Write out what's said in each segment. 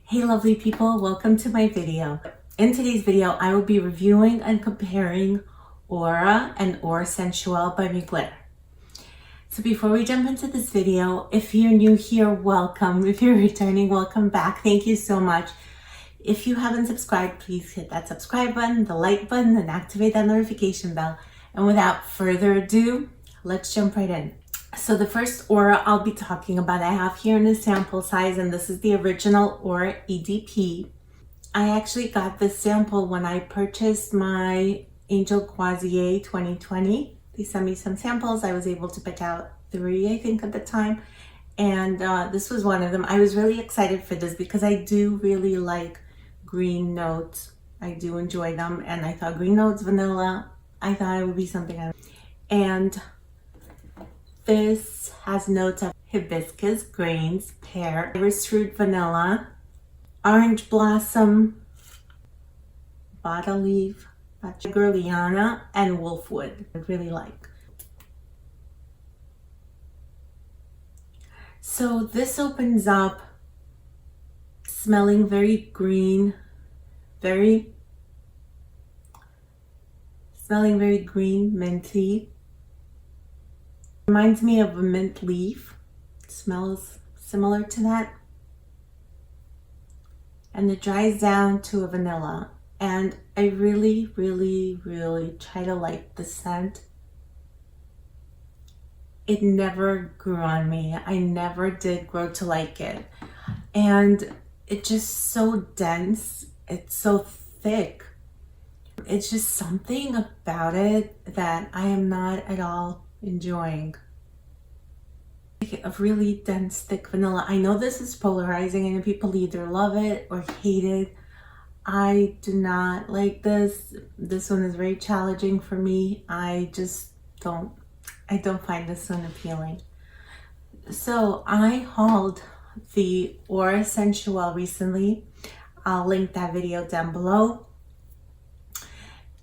Hey lovely people, welcome to my video. In today's video, I will be reviewing and comparing Aura and Aura Sensualle by Mugler. So before we jump into this video, if you're new here, welcome. If you're returning, welcome back. Thank you so much. If you haven't subscribed, please hit that subscribe button, the like button, and activate that notification bell. And without further ado, let's jump right in. So the first Aura I'll be talking about, I have here in a sample size, and this is the original Aura EDP. I actually got this sample when I purchased my Angel Croisier 2020. They sent me some samples. I was able to pick out 3, I think, at the time. And this was one of them. I was really excited for this because I do really like green notes. I do enjoy them. And I thought green notes, vanilla, I thought it would be something. And this has notes of hibiscus, grains, pear, iris fruit, vanilla, orange blossom, bata leaf, girliana, and wolfwood. I really like. So this opens up smelling very green, smelling very green, minty. Reminds me of a mint leaf. It smells similar to that. And it dries down to a vanilla. And I really try to like the scent. It never grew on me. I never did grow to like it. And it's just so dense. It's so thick. It's just something about it that I am not at all enjoying. A really dense, thick vanilla. I know this is polarizing and people either love it or hate it. I do not like this. This one is very challenging for me. I don't find this one appealing. So I hauled the Aura Sensualle recently. I'll link that video down below.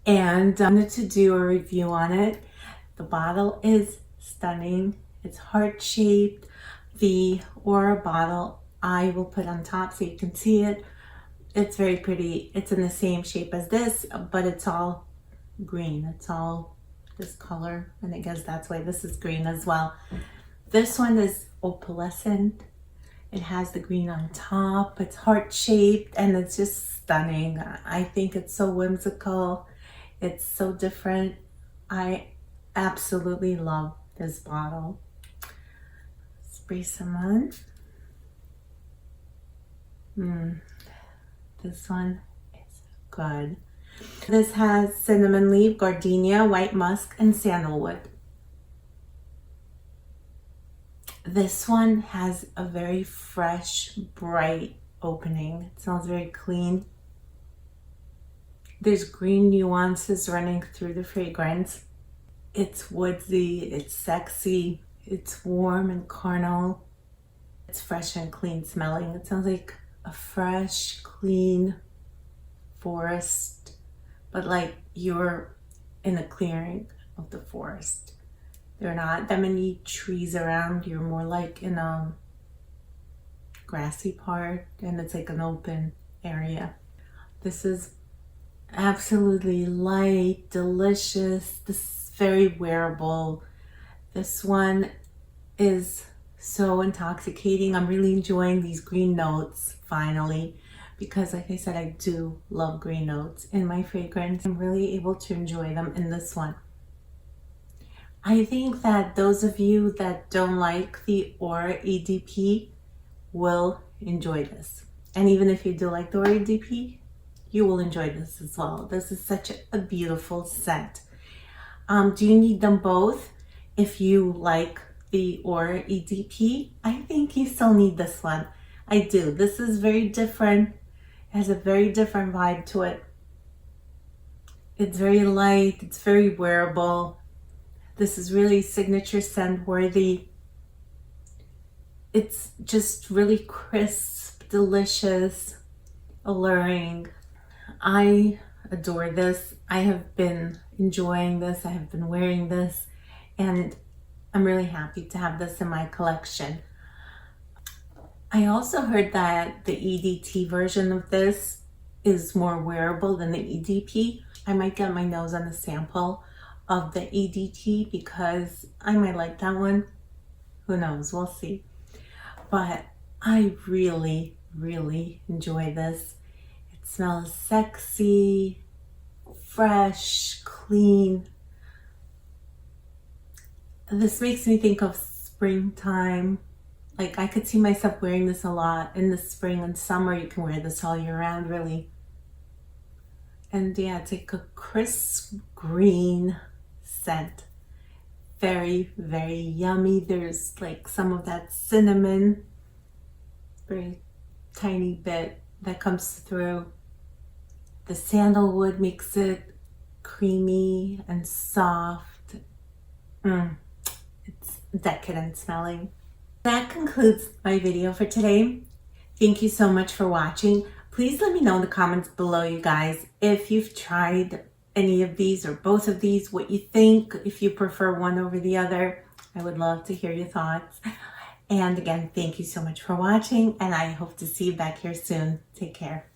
And I wanted to do a review on it. The bottle is stunning. It's heart-shaped. The Aura bottle I will put on top so you can see it. It's very pretty. It's in the same shape as this, but it's all green. It's all this color, and I guess that's why this is green as well. This one is opalescent. It has the green on top. It's heart-shaped, and it's just stunning. I think it's so whimsical. It's so different. I absolutely love this bottle. Spray some on. This one is good. This has cinnamon leaf, gardenia, white musk, and sandalwood. This one has a very fresh, bright opening. It smells very clean. There's green nuances running through the fragrance. It's woodsy, it's sexy, it's warm and carnal. It's fresh and clean smelling. It sounds like a fresh, clean forest, but like you're in a clearing of the forest. There are not that many trees around. You're more like in a grassy part, and it's like an open area. This is absolutely light, delicious. This is very wearable. This one is so intoxicating. I'm really enjoying these green notes finally, because like I said, I do love green notes in my fragrance. I'm really able to enjoy them in this one. I think that those of you that don't like the Aura EDP will enjoy this. And even if you do like the Aura EDP, you will enjoy this as well. This is such a beautiful scent. Do you need them both? If you like the Aura EDP, I think you still need this one. I do. This is very different. It has a very different vibe to it. It's very light. It's very wearable. This is really signature scent worthy. It's just really crisp, delicious, alluring. I adore this. I have been enjoying this. I have been wearing this, and I'm really happy to have this in my collection. I also heard that the EDT version of this is more wearable than the EDP. I might get my nose on a sample of the EDT because I might like that one. Who knows? We'll see. But I really, really enjoy this. It smells sexy, fresh, clean. This makes me think of springtime. Like I could see myself wearing this a lot in the spring and summer. You can wear this all year round, really. And yeah, it's like a crisp green scent. Very, very yummy. There's like some of that cinnamon, very tiny bit that comes through. The sandalwood makes it creamy and soft. It's decadent smelling. That concludes my video for today. Thank you so much for watching. Please let me know in the comments below, you guys, if you've tried any of these or both of these, what you think, if you prefer one over the other. I would love to hear your thoughts. And again, thank you so much for watching, and I hope to see you back here soon. Take care.